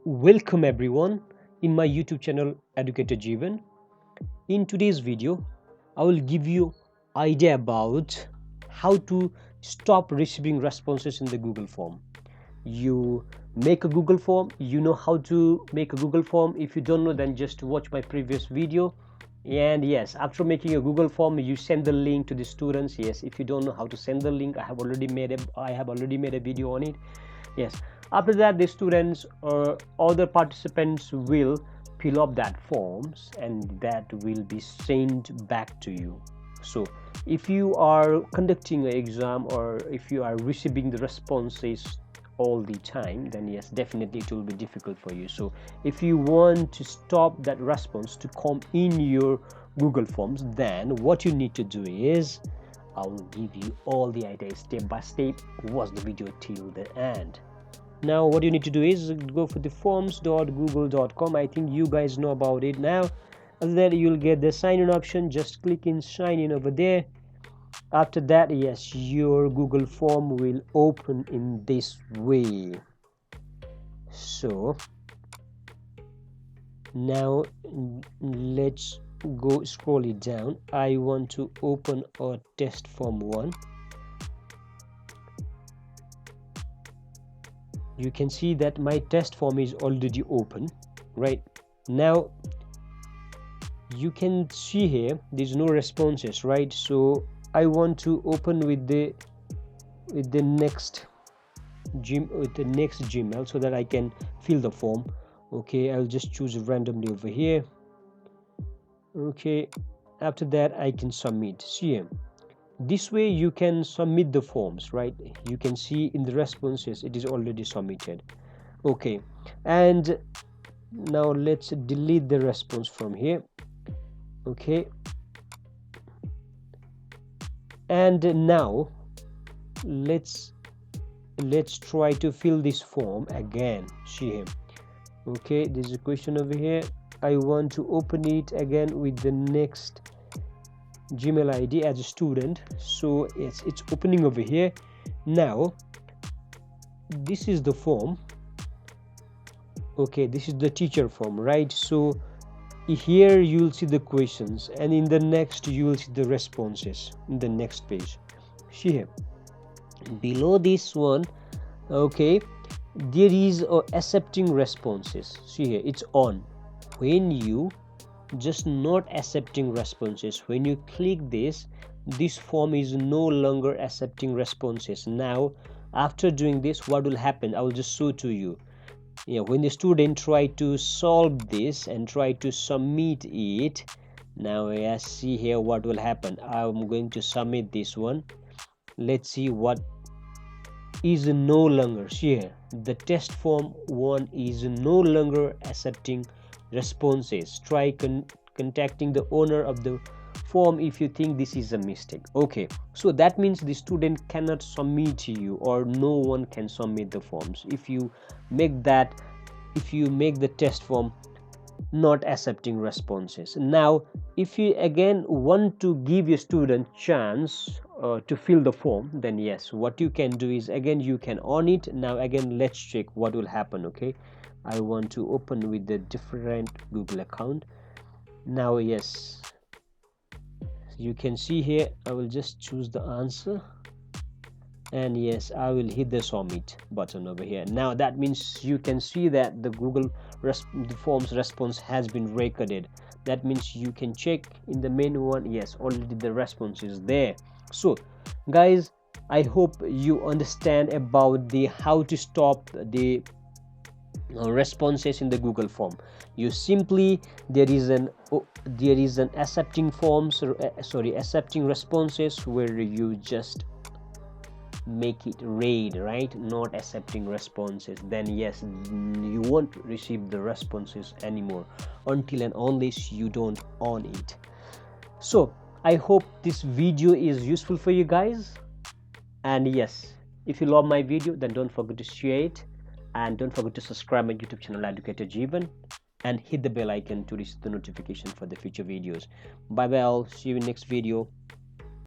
Welcome everyone in my YouTube channel Educator Jeevan. In today's video, I will give you idea about how to stop receiving responses in the Google form. You make a Google form, you know how to make a Google form. If you don't know, then just watch my previous video. And yes, after making a Google form, you send the link to the students. Yes, if you don't know how to send the link, I have already made a video on it. Yes, after that the students or other participants will fill up that forms and that will be sent back to you. So if you are conducting an exam or if you are receiving the responses all the time, then yes, definitely it will be difficult for you. So if you want to stop that response to come in your Google forms, then what you need to do is I will give you all the ideas step by step. Watch the video till the end. Now what you need to do is go for the forms.google.com. I think you guys know about it now. And then you'll get the sign in option. Just click in sign in over there. After that, yes, your Google form will open in this way. So now let's go scroll it down. I want to open a test form 1. You can see that my test form is already open. Right now you can see here there's no responses, right? So I want to open with the next Gmail so that I can fill the form. Okay, I'll just choose randomly over here. Okay, after that I can submit. See here, this way you can submit the forms, right? You can see in the responses it is already submitted. Okay, and now let's delete the response from here. Okay, and now let's try to fill this form again. See here, okay, there's a question over here. I want to open it again with the next Gmail ID as a student. So it's opening over here. Now this is the form. Okay, this is the teacher form, right? So here you'll see the questions and in the next you will see the responses in the next page. See here, below this one, okay, there is accepting responses. See here, it's on. When you just not accepting responses, when you click this form is no longer accepting responses. Now after doing this, what will happen, I will just show to you. When the student try to solve this and try to submit it, now yes, see here what will happen. I'm going to submit this one. Let's see what is no longer. See here, the test form 1 is no longer accepting responses. Try contacting the owner of the form if you think this is a mistake. Okay, so that means the student cannot submit to you, or no one can submit the forms if you make the test form not accepting responses. Now if you again want to give your student chance to fill the form, then yes, what you can do is again you can on it. Now again let's check what will happen. Okay, I want to open with a different Google account. Now yes, you can see here I will just choose the answer and yes, I will hit the submit button over here. Now that means you can see that the Google the form's response has been recorded. That means you can check in the main one. Yes, already the response is there. So guys, I hope you understand about the how to stop the responses in the Google form. You simply there is an accepting forms accepting responses where you just make it red, right? Not accepting responses, then yes, you won't receive the responses anymore until and unless you don't on it. So I hope this video is useful for you guys, and yes, if you love my video, then don't forget to share it and don't forget to subscribe my YouTube channel Educator Jeevan and hit the bell icon to receive the notification for the future videos. Bye bye, I'll see you in next video.